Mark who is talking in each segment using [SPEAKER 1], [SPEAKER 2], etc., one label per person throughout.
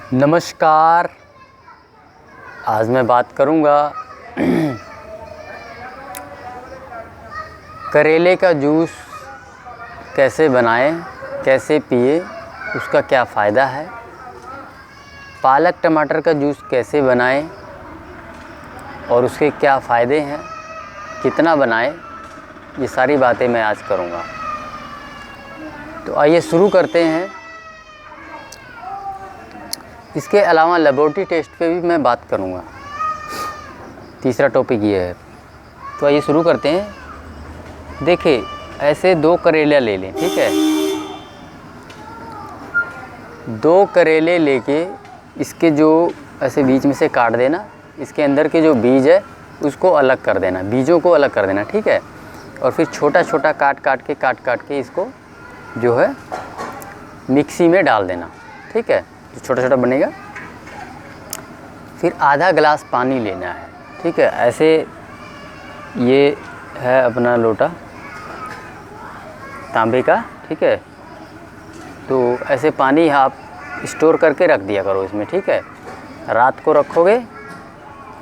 [SPEAKER 1] नमस्कार। आज मैं बात करूंगा करेले का जूस कैसे बनाएं, कैसे पिए, उसका क्या फ़ायदा है। पालक टमाटर का जूस कैसे बनाएं और उसके क्या फ़ायदे हैं, कितना बनाएं, ये सारी बातें मैं आज करूंगा। तो आइए शुरू करते हैं। इसके अलावा लेबोरेटरी टेस्ट पे भी मैं बात करूंगा। तीसरा टॉपिक ये है। तो आइए शुरू करते हैं। देखिए, ऐसे 2 करेला ले लें, ठीक है। 2 करेले लेके इसके जो ऐसे बीच में से काट देना, इसके अंदर के जो बीज है उसको अलग कर देना, बीजों को अलग कर देना, ठीक है। और फिर छोटा छोटा काट काट के इसको जो है मिक्सी में डाल देना, ठीक है। जो छोटा छोटा बनेगा, फिर आधा गिलास पानी लेना है, ठीक है। ऐसे ये है अपना लोटा तांबे का, ठीक है। तो ऐसे पानी आप स्टोर करके रख दिया करो इसमें, ठीक है। रात को रखोगे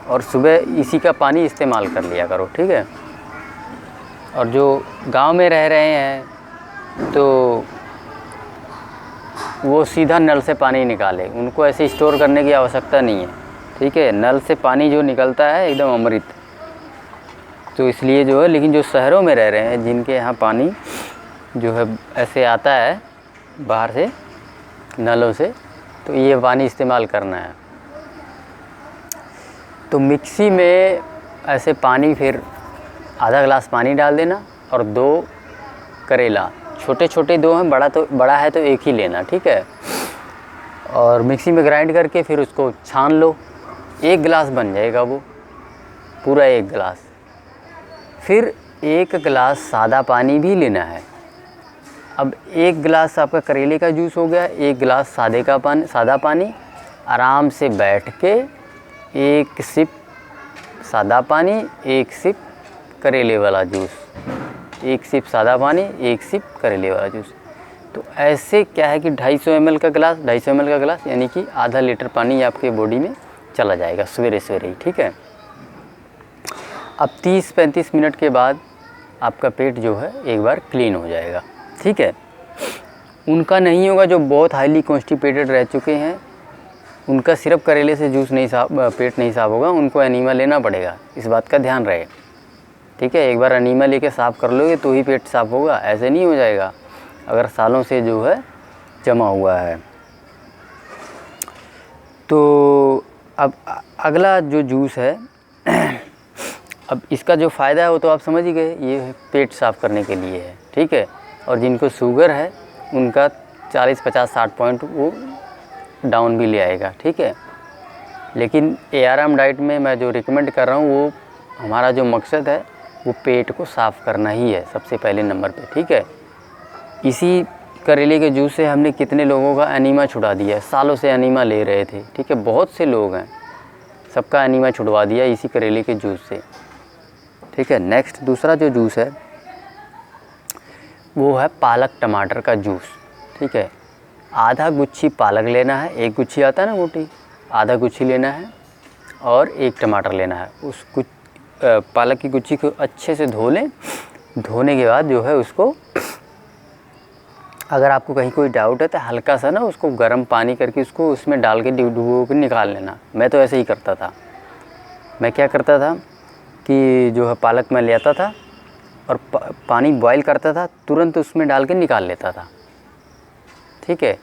[SPEAKER 1] और सुबह इसी का पानी इस्तेमाल कर लिया करो, ठीक है। और जो गांव में रह रहे हैं तो वो सीधा नल से पानी निकाले, उनको ऐसे स्टोर करने की आवश्यकता नहीं है, ठीक है। नल से पानी जो निकलता है एकदम अमृत। तो इसलिए जो है, लेकिन जो शहरों में रह रहे हैं जिनके यहाँ पानी जो है ऐसे आता है बाहर से नलों से, तो ये पानी इस्तेमाल करना है। तो मिक्सी में ऐसे पानी, फिर आधा गिलास पानी डाल देना और 2 करेला, छोटे छोटे 2 हैं, बड़ा है तो एक ही लेना, ठीक है। और मिक्सी में ग्राइंड करके फिर उसको छान लो। 1 गिलास बन जाएगा वो, पूरा 1 गिलास। फिर 1 गिलास सादा पानी भी लेना है। अब 1 गिलास आपका करेले का जूस हो गया, 1 गिलास सादा पानी। आराम से बैठ के 1 सिप सादा पानी, 1 सिप करेले वाला जूस, 1 सिप सादा पानी, 1 सिप करेले वाला जूस। तो ऐसे क्या है कि 250 ml का गिलास, यानी कि आधा लीटर पानी आपके बॉडी में चला जाएगा सवेरे ही, ठीक है। अब 30-35 मिनट के बाद आपका पेट जो है एक बार क्लीन हो जाएगा, ठीक है। उनका नहीं होगा जो बहुत हाईली कॉन्स्टिपेटेड रह चुके हैं, उनका सिर्फ करेले से जूस पेट नहीं साफ़ होगा, उनको एनीमा लेना पड़ेगा। इस बात का ध्यान रहे, ठीक है। एक बार एनीमा लेके साफ़ कर लोगे तो ही पेट साफ़ होगा, ऐसे नहीं हो जाएगा अगर सालों से जो है जमा हुआ है। तो अब अगला जो जूस है अब इसका जो फ़ायदा है वो तो आप समझ ही गए, ये पेट साफ़ करने के लिए है, ठीक है। और जिनको शुगर है उनका 40, 50, 60 पॉइंट वो डाउन भी ले आएगा, ठीक है। लेकिन ARM डाइट में मैं जो रिकमेंड कर रहा हूँ, वो हमारा जो मकसद है वो पेट को साफ़ करना ही है सबसे पहले नंबर पे, ठीक है। इसी करेले के जूस से हमने कितने लोगों का एनीमा छुड़ा दिया है, सालों से एनीमा ले रहे थे, ठीक है। बहुत से लोग हैं, सबका एनीमा छुड़वा दिया इसी करेले के जूस से, ठीक है। नेक्स्ट दूसरा जो जूस है वो है पालक टमाटर का जूस, ठीक है। आधा गुच्छी पालक लेना है, 1 गुच्छी आता है ना मोटी, आधा गुच्छी लेना है और 1 टमाटर लेना है। उस पालक की गुच्छी को अच्छे से धो लें। धोने के बाद जो है उसको, अगर आपको कहीं कोई डाउट है तो हल्का सा ना उसको गर्म पानी करके उसको उसमें डाल के डुबो के निकाल लेना। मैं तो ऐसे ही करता था। मैं क्या करता था कि जो है पालक मैं ले आता था और पानी बॉईल करता था, तुरंत उसमें डाल के निकाल लेता था, ठीक है।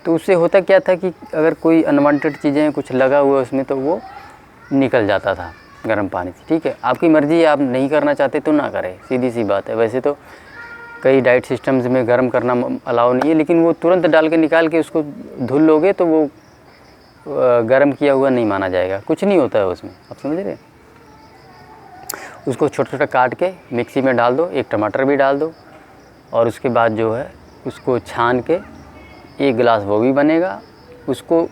[SPEAKER 1] तो उससे होता क्या था कि अगर कोई अनवांटेड चीज़ें कुछ लगा हुआ उसमें तो वो निकल जाता था गर्म पानी से, ठीक है। आपकी मर्ज़ी है, आप नहीं करना चाहते तो ना करें, सीधी सी बात है। वैसे तो कई डाइट सिस्टम्स में गर्म करना अलाउ नहीं है, लेकिन वो तुरंत डाल के निकाल के उसको धुल लोगे तो वो गर्म किया हुआ नहीं माना जाएगा, कुछ नहीं होता है उसमें, आप समझ रहे। उसको छोटा छोटा काट के मिक्सी में डाल दो, 1 टमाटर भी डाल दो और उसके बाद जो है उसको छान के 1 गिलास वो भी बनेगा। उसको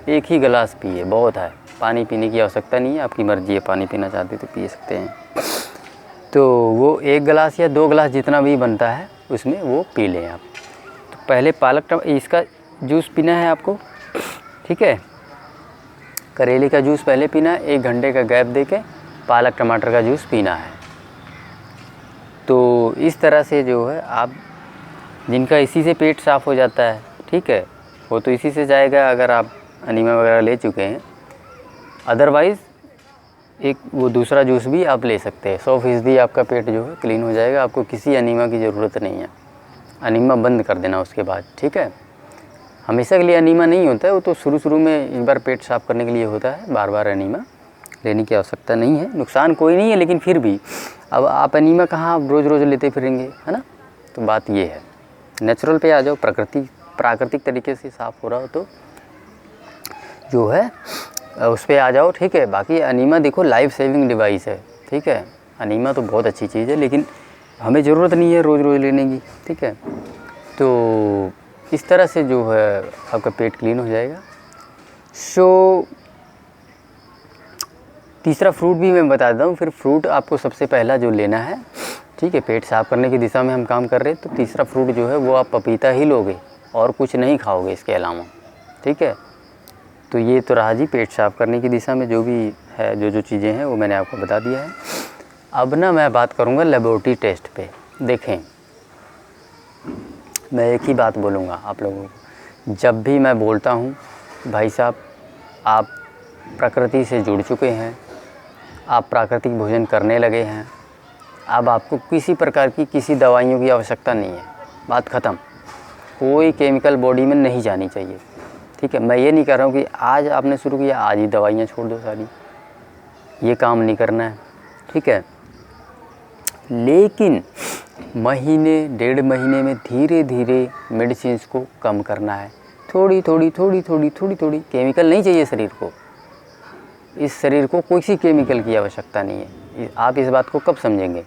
[SPEAKER 1] 1 ही गिलास पिए, बहुत है, पानी पीने की आवश्यकता नहीं है। आपकी मर्ज़ी है, पानी पीना चाहते तो पी सकते हैं। तो वो 1 गिलास या 2 गिलास जितना भी बनता है उसमें वो पी लें आप। तो पहले इसका जूस पीना है आपको, ठीक है। करेले का जूस पहले पीना है, 1 घंटे का गैप देके पालक टमाटर का जूस पीना है। तो इस तरह से जो है आप जिनका इसी से पेट साफ़ हो जाता है, ठीक है, वो तो इसी से जाएगा अगर आप अनीमा वगैरह ले चुके हैं। अदरवाइज़ एक वो दूसरा जूस भी आप ले सकते हैं। 100% आपका पेट जो है क्लीन हो जाएगा, आपको किसी अनीमा की ज़रूरत नहीं है। अनीमा बंद कर देना उसके बाद, ठीक है। हमेशा के लिए अनीमा नहीं होता है, वो तो शुरू में एक बार पेट साफ़ करने के लिए होता है, बार बार अनीमा लेने की आवश्यकता नहीं है, नुकसान कोई नहीं है। लेकिन फिर भी अब आप अनीमा कहाँ रोज़ रोज़ लेते फिरेंगे, है ना। तो बात ये है, नेचुरल पे आ जाओ, प्राकृतिक तरीके से साफ़ हो रहा हो तो जो है उस पर आ जाओ, ठीक है। बाकी अनीमा देखो लाइफ सेविंग डिवाइस है, ठीक है। अनीमा तो बहुत अच्छी चीज़ है, लेकिन हमें ज़रूरत नहीं है रोज़ रोज़ लेने की, ठीक है। तो इस तरह से जो है आपका पेट क्लीन हो जाएगा। सो तीसरा फ्रूट भी मैं बता देता हूँ। फिर फ्रूट आपको सबसे पहला जो लेना है, ठीक है, पेट साफ़ करने की दिशा में हम काम कर रहे हैं, तो तीसरा फ्रूट जो है वो आप पपीता ही लोगे और कुछ नहीं खाओगे इसके अलावा, ठीक है। तो ये तो रहा जी पेट साफ़ करने की दिशा में जो भी है, जो चीज़ें हैं वो मैंने आपको बता दिया है। अब ना मैं बात करूँगा लेबोरेटरी टेस्ट पे। देखें, मैं एक ही बात बोलूँगा आप लोगों को, जब भी मैं बोलता हूँ भाई साहब आप प्रकृति से जुड़ चुके हैं, आप प्राकृतिक भोजन करने लगे हैं, अब आपको किसी प्रकार की किसी दवाइयों की आवश्यकता नहीं है, बात ख़त्म। कोई केमिकल बॉडी में नहीं जानी चाहिए, ठीक है। मैं ये नहीं कह रहा हूँ कि आज आपने शुरू किया आज ही दवाइयाँ छोड़ दो सारी, ये काम नहीं करना है, ठीक है। लेकिन महीने 1.5 महीने में धीरे धीरे मेडिसिन्स को कम करना है, थोड़ी थोड़ी केमिकल नहीं चाहिए शरीर को। इस शरीर को किसी केमिकल की आवश्यकता नहीं है। आप इस बात को कब समझेंगे?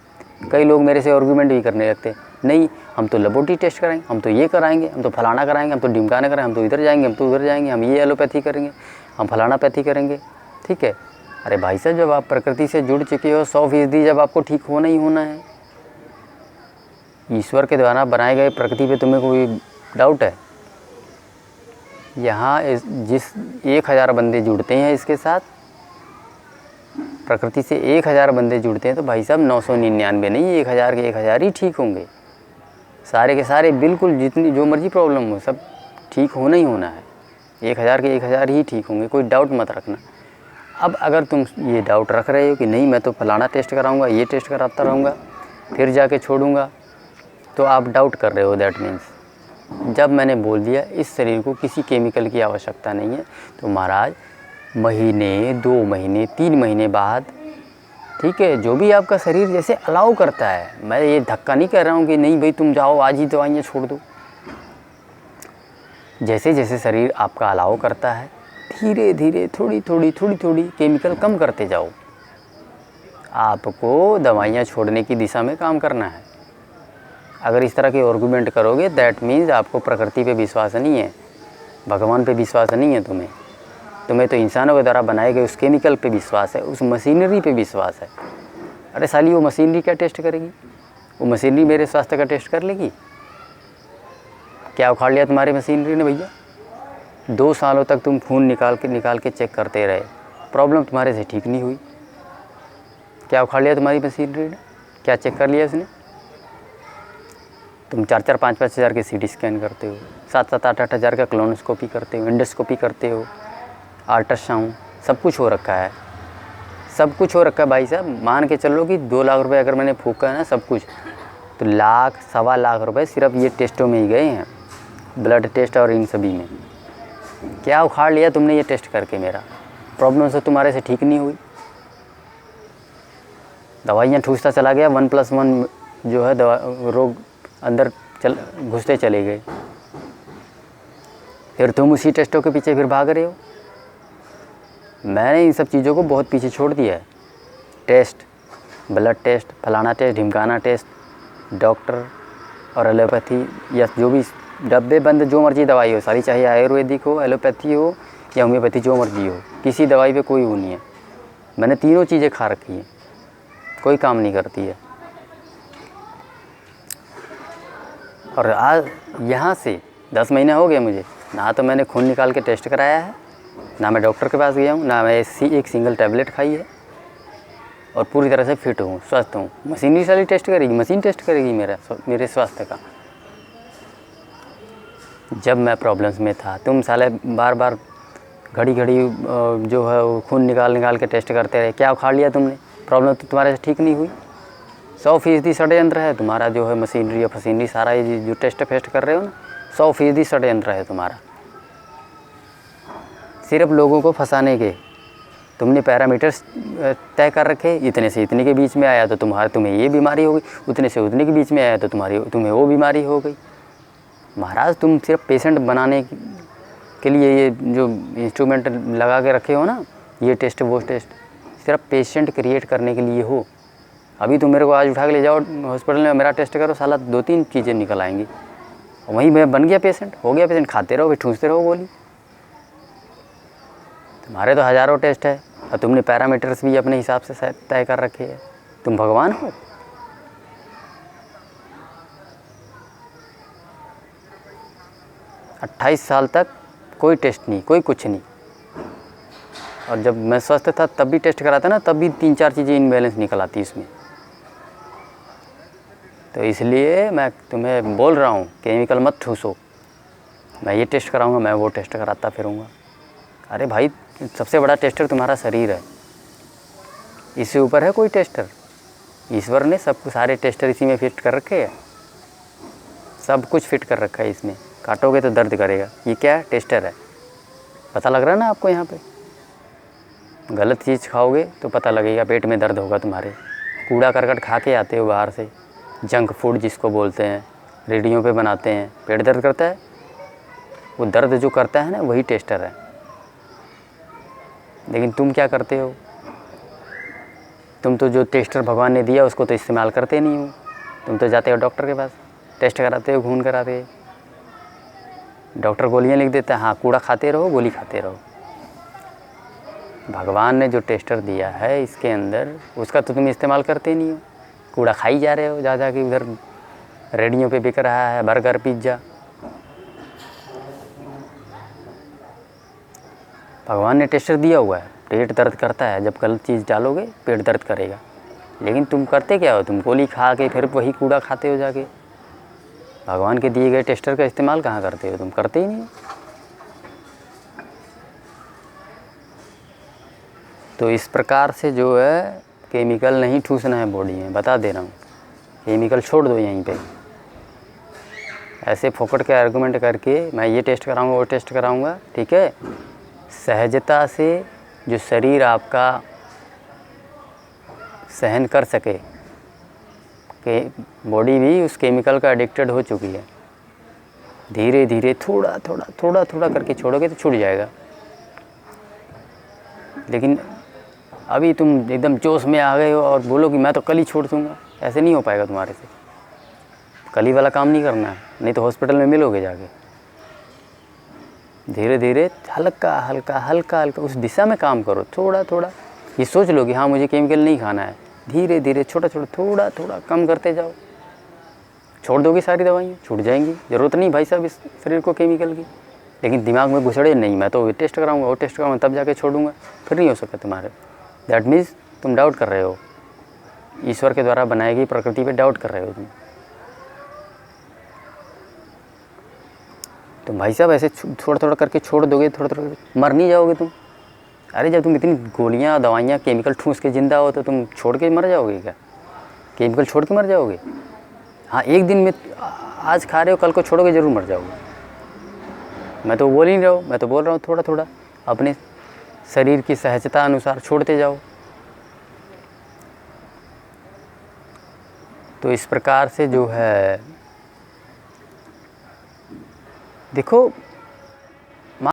[SPEAKER 1] कई लोग मेरे से आर्गूमेंट भी करने लगते हैं, नहीं हम तो लेबोरेटरी टेस्ट कराएंगे, हम तो ये कराएंगे, हम तो फलाना कराएंगे, हम तो ढिमकाना कराएंगे, हम तो इधर जाएंगे, हम तो उधर जाएंगे, हम ये एलोपैथी करेंगे, हम फलाना पैथी करेंगे, ठीक है। अरे भाई साहब, जब आप प्रकृति से जुड़ चुके हो 100%, जब आपको ठीक होना ही होना है। ईश्वर के द्वारा बनाए गए प्रकृति पे तुम्हें कोई डाउट है? यहाँ जिस 1000 बंदे जुड़ते हैं इसके साथ, प्रकृति से 1000 बंदे जुड़ते हैं, तो भाई साहब 999 नहीं, 1000 के 1000 ही ठीक होंगे। सारे के सारे बिल्कुल जितनी जो मर्जी प्रॉब्लम हो सब ठीक होना ही होना है। 1000 के 1000 ही ठीक होंगे, कोई डाउट मत रखना। अब अगर तुम ये डाउट रख रहे हो कि नहीं मैं तो फलाना टेस्ट कराऊंगा, ये टेस्ट कराता रहूँगा, फिर जाके छोड़ूंगा, तो आप डाउट कर रहे हो। दैट मीन्स जब मैंने बोल दिया इस शरीर को किसी केमिकल की आवश्यकता नहीं है, तो महाराज महीने 2 महीने 3 महीने बाद, ठीक है, जो भी आपका शरीर जैसे अलाउ करता है, मैं ये धक्का नहीं कह रहा हूँ कि नहीं भाई तुम जाओ आज ही दवाइयाँ छोड़ दो। जैसे जैसे शरीर आपका अलाउ करता है, धीरे धीरे थोड़ी थोड़ी केमिकल कम करते जाओ। आपको दवाइयाँ छोड़ने की दिशा में काम करना है। अगर इस तरह के आर्गूमेंट करोगे, दैट मीन्स आपको प्रकृति पे विश्वास नहीं है, भगवान पे विश्वास नहीं है तुम्हें तो इंसानों के द्वारा बनाए गए उस केमिकल पे विश्वास है, उस मशीनरी पे विश्वास है। अरे साली, वो मशीनरी क्या टेस्ट करेगी? वो मशीनरी मेरे स्वास्थ्य का टेस्ट कर लेगी? क्या उखाड़ लिया तुम्हारी मशीनरी ने भैया? 2 सालों तक तुम खून निकाल के चेक करते रहे, प्रॉब्लम तुम्हारे से ठीक नहीं हुई। क्या उखाड़ लिया तुम्हारी मशीनरी ने? क्या चेक कर लिया उसने? तुम 4-4, 5-5 हज़ार के CT स्कैन करते हो, 7-7, 8-8 हज़ार का कोलोनोस्कोपी करते हो, एंडोस्कोपी करते हो, अल्ट्रासाउंड, सब कुछ हो रखा है, सब कुछ हो रखा है भाई साहब। मान के चलो कि 2 लाख रुपए अगर मैंने फूका है ना सब कुछ, तो 1 सवा लाख रुपए सिर्फ ये टेस्टों में ही गए हैं, ब्लड टेस्ट और इन सभी में। क्या उखाड़ लिया तुमने ये टेस्ट करके? मेरा प्रॉब्लम से तुम्हारे से ठीक नहीं हुई, दवाइयाँ ठूसता चला गया, 1+1 जो है रोग अंदर घुसते चले गए, फिर तुम उसी टेस्टों के पीछे फिर भाग रहे हो। मैंने इन सब चीज़ों को बहुत पीछे छोड़ दिया है। टेस्ट, ब्लड टेस्ट, फलाना टेस्ट, ढिमकाना टेस्ट, डॉक्टर और एलोपैथी या जो भी डब्बे बंद जो मर्जी दवाई हो सारी, चाहे आयुर्वेदिक हो, एलोपैथी हो या होम्योपैथी, जो मर्जी हो, किसी दवाई पे कोई वो नहीं है। मैंने तीनों चीज़ें खा रखी हैं, कोई काम नहीं करती है। और आज यहाँ से 10 महीने हो गए मुझे, ना तो मैंने खून निकाल के टेस्ट कराया है, ना मैं डॉक्टर के पास गया हूँ, ना मैं एक सिंगल टैबलेट खाई है, और पूरी तरह से फिट हूँ, स्वस्थ हूँ। मशीनरी सारी टेस्ट करेगी, मशीन टेस्ट करेगी मेरे स्वास्थ्य का। जब मैं प्रॉब्लम्स में था, तुम साले बार बार घड़ी घड़ी जो है वो खून निकाल के टेस्ट करते रहे। क्या उखाड़ लिया तुमने? प्रॉब्लम तो तुम्हारे से ठीक नहीं हुई। 100% षड्यंत्र है तुम्हारा जो है, मशीनरी या फशीनरी सारा ये जो टेस्ट फेस्ट कर रहे हो ना, 100% षड्यंत्र है तुम्हारा, सिर्फ लोगों को फंसाने के। तुमने पैरामीटर्स तय कर रखे, इतने से इतने के बीच में आया तो तुम्हें ये बीमारी हो गई, उतने से उतने के बीच में आया तो तुम्हें वो बीमारी हो गई। महाराज तुम सिर्फ पेशेंट बनाने के लिए ये जो इंस्ट्रूमेंट लगा के रखे हो ना, ये टेस्ट वो टेस्ट, सिर्फ पेशेंट क्रिएट करने के लिए हो। अभी तुम मेरे को आज उठा के ले जाओ हॉस्पिटल में, मेरा टेस्ट करो, साला 2-3 चीज़ें निकल आएंगी, वहीं मैं बन गया पेशेंट, हो गया पेशेंट, खाते रहो, ठूंसते रहो गोली। तुम्हारे तो हज़ारों टेस्ट है और तुमने पैरामीटर्स भी अपने हिसाब से तय कर रखे हैं। तुम भगवान हो? अट्ठाईस साल तक कोई टेस्ट नहीं, कोई कुछ नहीं, और जब मैं स्वस्थ था तब भी टेस्ट कराता ना, तब भी 3-4 चीज़ें इनबैलेंस निकल आती इसमें। तो इसलिए मैं तुम्हें बोल रहा हूँ, केमिकल मत ठूसो। मैं ये टेस्ट कराऊंगा, मैं वो टेस्ट कराता फिरूँगा। अरे भाई, सबसे बड़ा टेस्टर तुम्हारा शरीर है, इससे ऊपर है कोई टेस्टर? ईश्वर ने सब सारे टेस्टर इसी में फिट कर रखे हैं, सब कुछ फिट कर रखा है इसमें। काटोगे तो दर्द करेगा, ये क्या है? टेस्टर है। पता लग रहा है ना आपको? यहाँ पे गलत चीज़ खाओगे तो पता लगेगा, पेट में दर्द होगा तुम्हारे। कूड़ा करकट खा के आते हो बाहर से, जंक फूड जिसको बोलते हैं, रेडियो पे बनाते हैं, पेट दर्द करता है। वो दर्द जो करता है ना, वही टेस्टर है। लेकिन तुम क्या करते हो? तुम तो जो टेस्टर भगवान ने दिया उसको तो इस्तेमाल करते नहीं हो। तुम तो जाते हो डॉक्टर के पास, टेस्ट कराते हो, खून कराते हो, डॉक्टर गोलियां लिख देता है, हाँ कूड़ा खाते रहो, गोली खाते रहो। भगवान ने जो टेस्टर दिया है इसके अंदर, उसका तो तुम इस्तेमाल करते नहीं हो, कूड़ा खाई जा रहे हो जा के। उधर रेडियो पे बिक रहा है बर्गर पिज्ज़ा। भगवान ने टेस्टर दिया हुआ है, पेट दर्द करता है, जब गलत चीज़ डालोगे पेट दर्द करेगा। लेकिन तुम करते क्या हो? तुम गोली खा के फिर वही कूड़ा खाते हो जाके। भगवान के दिए गए टेस्टर का इस्तेमाल कहाँ करते हो? तुम करते ही नहीं। तो इस प्रकार से जो है केमिकल नहीं ठूसना है बॉडी में, बता दे रहा हूँ। केमिकल छोड़ दो यहीं पे। ऐसे फोकट के आर्गूमेंट करके मैं ये टेस्ट कराऊंगा, वो टेस्ट कराऊंगा, ठीक है? सहजता से जो शरीर आपका सहन कर सके, कि बॉडी भी उस केमिकल का एडिक्टेड हो चुकी है। धीरे धीरे थोड़ा थोड़ा करके छोड़ोगे तो छूट जाएगा। लेकिन अभी तुम एकदम जोश में आ गए हो और बोलो कि मैं तो कल ही छोड़ दूँगा, ऐसे नहीं हो पाएगा तुम्हारे से। कल ही वाला काम नहीं करना है, नहीं तो हॉस्पिटल में मिलोगे जाके। धीरे धीरे हल्का हल्का उस दिशा में काम करो, थोड़ा। ये सोच लो कि हाँ मुझे केमिकल नहीं खाना है। धीरे धीरे थोड़ा कम करते जाओ। छोड़ दोगे सारी दवाइयाँ, छूट जाएंगी। ज़रूरत नहीं भाई साहब इस शरीर को केमिकल की। लेकिन दिमाग में घुसड़े नहीं, मैं तो टेस्ट कराऊंगा, वो टेस्ट कराऊंगा, तब जाके छोड़ूंगा, फिर नहीं हो सकता तुम्हारे। दैट मीन्स तुम डाउट कर रहे हो, ईश्वर के द्वारा बनाई गई प्रकृति पे डाउट कर रहे हो तुम भाई साहब ऐसे थोड़ा करके छोड़ दोगे, थोड़ा मर नहीं जाओगे तुम। अरे जब तुम इतनी गोलियाँ दवाइयाँ केमिकल ठूस के ज़िंदा हो तो तुम छोड़ के मर जाओगे क्या? केमिकल छोड़ के मर जाओगे? हाँ, एक दिन में आज खा रहे हो, कल को छोड़ोगे ज़रूर मर जाओगे। मैं तो बोल ही नहीं रहा हूँ, मैं तो बोल रहा हूँ थोड़ा अपने शरीर की सहजता अनुसार छोड़ते जाओ। तो इस प्रकार से जो है देखो,